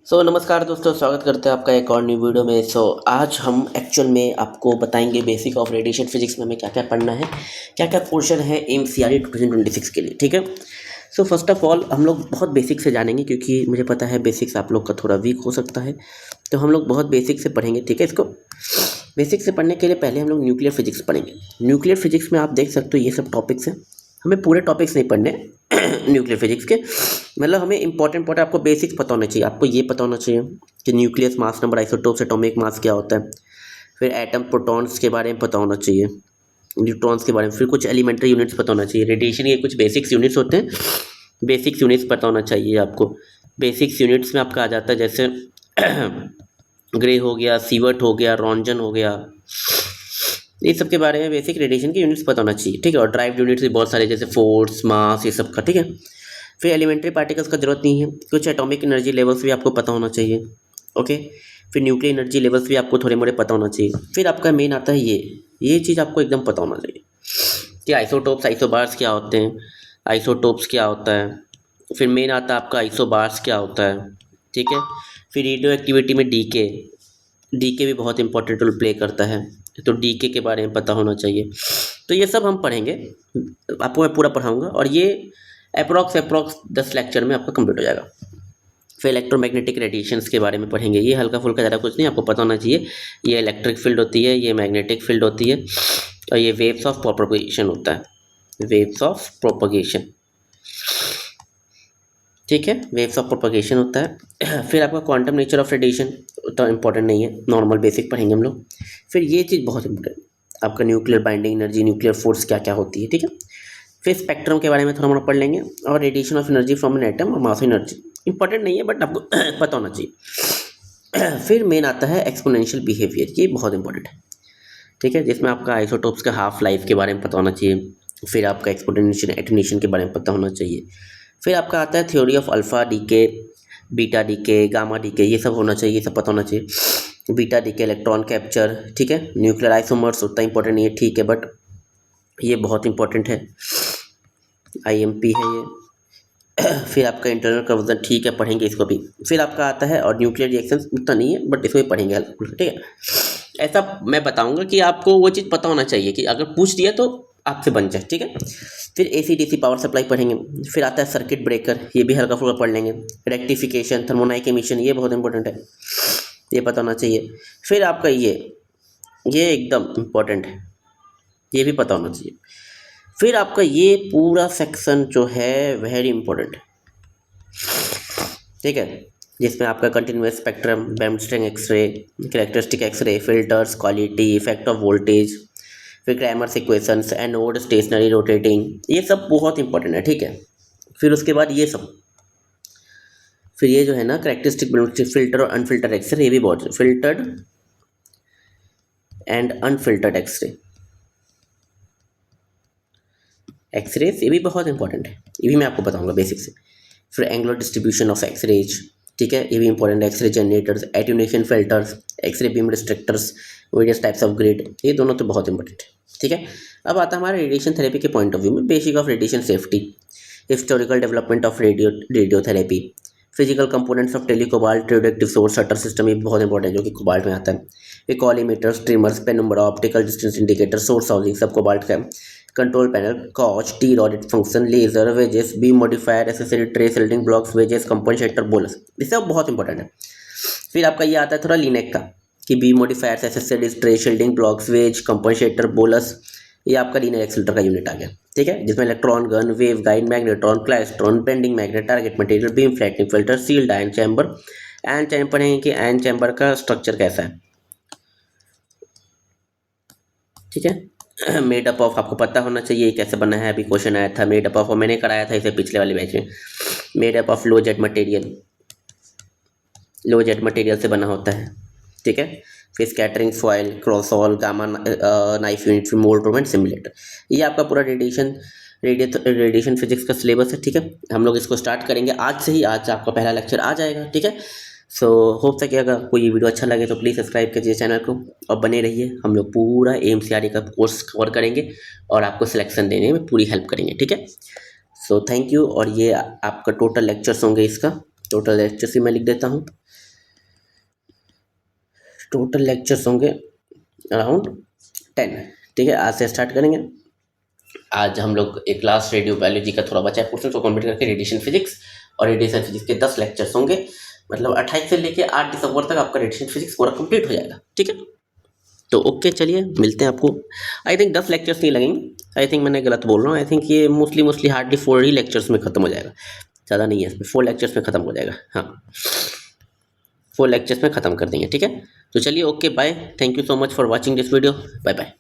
नमस्कार दोस्तों, स्वागत करते हैं आपका एक और न्यू वीडियो में। आज हम एक्चुअल में आपको बताएंगे बेसिक ऑफ रेडिएशन फिजिक्स में हमें क्या क्या पढ़ना है, क्या क्या पोर्शन है एमसीआरटी 2026 के लिए। ठीक है। फर्स्ट ऑफ ऑल हम लोग बहुत बेसिक से जानेंगे, क्योंकि मुझे पता है बेसिक्स आप लोग का थोड़ा वीक हो सकता है, तो हम लोग बहुत बेसिक से पढ़ेंगे। ठीक है। इसको बेसिक से पढ़ने के लिए पहले हम लोग न्यूक्लियर फिजिक्स पढ़ेंगे। न्यूक्लियर फिजिक्स में आप देख सकते हो ये सब टॉपिक्स हैं, हमें पूरे टॉपिक्स नहीं पढ़ने न्यूक्लियर फिजिक्स के। मतलब हमें इंपॉर्टेंट आपको बेसिक्स पता होना चाहिए। आपको ये पता होना चाहिए कि nucleus mass number, isotopes, atomic mass क्या होता है, फिर एटम प्रोटॉन्स के बारे में पता होना चाहिए, न्यूट्रॉन्स के बारे में, फिर कुछ एलिमेंट्री यूनिट्स पता होना चाहिए। रेडिएशन के कुछ बेसिक्स यूनिट्स होते हैं, बेसिक्स यूनिट्स पता होना चाहिए आपको। बेसिक्स यूनिट्स में आपका आ जाता है जैसे ग्रे हो गया, सीवर्ट हो गया, रॉन्जन हो गया, ये सब के बारे में बेसिक रेडिएशन के यूनिट्स पता होना चाहिए। ठीक है। और ड्राइव यूनिट्स भी बहुत सारे, जैसे फोर्स, मास, ये सब का। ठीक है। फिर एलिमेंट्री पार्टिकल्स का जरूरत नहीं है, कुछ एटॉमिक एनर्जी लेवल्स भी आपको पता होना चाहिए। ओके। फिर न्यूक्लियर एनर्जी लेवल्स भी आपको थोड़े मोड़े पता होना चाहिए। फिर आपका मेन आता है ये चीज़ आपको एकदम पता होना चाहिए कि आइसोटोप्स, आइसोबार्स क्या होते हैं, आइसोटोप्स क्या होता है। फिर मेन आता है आपका आइसोबार्स क्या होता है। ठीक है। फिर रेडियो एक्टिविटी में डीके भी बहुत इंपॉर्टेंट रोल प्ले करता है, तो डीके के बारे में पता होना चाहिए। तो ये सब हम पढ़ेंगे, आपको मैं पूरा पढ़ाऊँगा, और ये अप्रॉक्स 10 लेक्चर में आपका कंप्लीट हो जाएगा। फिर इलेक्ट्रोमैग्नेटिक रेडिएशंस के बारे में पढ़ेंगे। ये हल्का फुल्का, ज़्यादा कुछ नहीं, आपको पता होना चाहिए। ये इलेक्ट्रिक फील्ड होती है, ये मैग्नेटिक फील्ड होती है, और ये वेव्स ऑफ प्रोपगेशन होता है, वेव्स ऑफ प्रोपगेशन। ठीक है। वेव्स ऑफ प्रोपगेशन होता है। फिर आपका क्वांटम नेचर ऑफ रेडिएशन उतना इंपॉर्टेंट नहीं है, नॉर्मल बेसिक पढ़ेंगे हम लोग। फिर ये चीज़ बहुत इंपॉर्टेंट, आपका nuclear binding energy, nuclear force क्या क्या होती है। ठीक है। फिर स्पेक्ट्रम के बारे में थोड़ा मोड़ा पढ़ लेंगे, और radiation of energy from an atom और मास एनर्जी। इंपॉर्टेंट नहीं है बट आपको पता होना चाहिए। फिर मेन आता है एक्सपोनेंशियल बिहेवियर, ये बहुत इंपॉर्टेंट है। ठीक है। जिसमें आपका आइसोटोप्स का हाफ लाइफ के बारे में पता होना चाहिए, फिर आपका एक्सपोनेंशियल एटोनेशन के बारे में पता होना चाहिए। फिर आपका आता है theory of alpha decay, beta decay, gamma decay, ये सब होना चाहिए, ये सब पता होना चाहिए। Beta decay, electron capture. ठीक है। न्यूक्लियर आइसोमर्स उतना इंपॉर्टेंट नहीं है, ठीक है, बट ये बहुत इंपॉर्टेंट है, आईएमपी है ये। फिर आपका इंटरनल कंबशन, ठीक है, पढ़ेंगे इसको भी। फिर आपका आता है, और न्यूक्लियर रिएक्शंस उतना नहीं है बट इसको भी पढ़ेंगे हल्का। ठीक है। ऐसा मैं बताऊंगा कि आपको वो चीज़ पता होना चाहिए कि अगर पूछ दिया तो आपसे बन जाए। ठीक है। फिर एसी डीसी पावर सप्लाई पढ़ेंगे। फिर आता है सर्किट ब्रेकर, ये भी हल्का फुल्का पढ़ लेंगे। रेक्टिफिकेशन, थर्मोनाइक एमिशन, ये बहुत इंपॉर्टेंट है, ये पता होना चाहिए। फिर आपका ये एकदम इम्पोर्टेंट है, ये भी पता होना चाहिए। फिर आपका ये पूरा सेक्शन जो है वेरी इंपॉर्टेंट है। ठीक है। जिसमें आपका continuous spectrum, band string X-ray, characteristic X-ray, filters, quality, effect of voltage, फिर Kramers equations, anode, stationary, rotating, ये सब बहुत इंपॉर्टेंट है। ठीक है। फिर उसके बाद ये सब, फिर ये जो है ना कैरेक्टरिस्टिक फिल्टर और अनफिल्टर्ड एक्सरे, ये भी बहुत, फिल्टर्ड एंड अनफिल्टर्ड एक्सरेज, ये भी बहुत इंपॉर्टेंट है, ये भी मैं आपको बताऊंगा बेसिक से। फिर एंगुलर डिस्ट्रीब्यूशन ऑफ एक्सरेज, ठीक है, ये भी इंपॉर्टेंट है। X-ray generators, attenuation filters, X-ray beam restrictors, various types of grid, ये दोनों तो बहुत इंपॉर्टेंट है। ठीक है। अब आता है हमारा रेडिएशन थेरेपी के पॉइंट ऑफ व्यू में, basic of radiation safety, historical development of radiotherapy, physical components of telecobalt, radioactive source shutter system, ये बहुत इंपॉर्टेंट है जो कि कोबाल्ट में आता है। ये collimators, trimmers, penumbra, optical distance indicator, source housing, सब कोबाल्ट का है। Control panel, couch, T rod function, laser, wedges, beam modifier, accessory tray, shielding blocks, wedges, compensator, bolus, ये सब बहुत इंपॉर्टेंट है। फिर आपका ये आता है थोड़ा लिनेक का, कि beam modifiers, accessories, tray, shielding blocks, wedge, compensator, bolus, ये आपका लीनियर एक्सीलरेटर का यूनिट आ गया। ठीक है। जिसमें electron gun, wave guide, magnetron, klystron, bending magnet, target material, beam flattening filter, sealed ion chamber. Ion chamber पढ़ेंगे कि आयन चैम्बर का स्ट्रक्चर कैसा है। ठीक है। मेड अप ऑफ, आपको पता होना चाहिए कैसे बना है, अभी क्वेश्चन आया था मेड अप ऑफ, मैंने कराया था इसे पिछले वाले बैच में। Made up of low Z material, low Z material से बना होता है। ठीक है। फिर स्कैटरिंग फॉयल, क्रॉसॉल, गामा नाइफ यूनिट, फिर मोल्ड रूम एंड सिमुलेटर, ये आपका पूरा रेडिएशन फिजिक्स का सिलेबस है। ठीक है। हम लोग इसको स्टार्ट करेंगे आज से ही, आज आपका पहला लेक्चर आ जाएगा। ठीक है। होप था कि अगर कोई वीडियो अच्छा लगे तो प्लीज़ सब्सक्राइब कीजिए चैनल को, और बने रहिए। हम लोग पूरा एमसीआरटी का कोर्स कवर करेंगे और आपको सिलेक्शन देने में पूरी हेल्प करेंगे। ठीक है। Thank you. और ये आपका टोटल लेक्चर्स होंगे इसका टोटल लेक्चर्स ही मैं लिख देता हूँ। टोटल लेक्चर्स होंगे अराउंड 10। ठीक है, आज से स्टार्ट करेंगे। आज हम लोग एक क्लास रेडियो बायोलॉजी का थोड़ा बचा है पोर्शन, को कंप्लीट करके रेडिएशन फिजिक्स, और रेडिएशन फिजिक्स के 10 लेक्चर्स होंगे। मतलब 28 से लेके 8 दिसंबर तक आपका रेडिएशन फिजिक्स पूरा कंप्लीट हो जाएगा। ठीक है, तो ओके, चलिए मिलते हैं आपको। आई थिंक 10 लेक्चर्स नहीं लगेंगे, आई थिंक मैंने गलत बोल रहा हूँ। आई थिंक ये मोस्टली हार्डली 4 ही लेक्चर्स में ख़त्म हो जाएगा, ज़्यादा नहीं है इसमें। 4 लेक्चर्स में ख़त्म हो जाएगा। हाँ, 4 लेक्चर्स में ख़त्म कर देंगे। ठीक है, तो चलिए okay bye, thank you so much for watching this video, bye bye.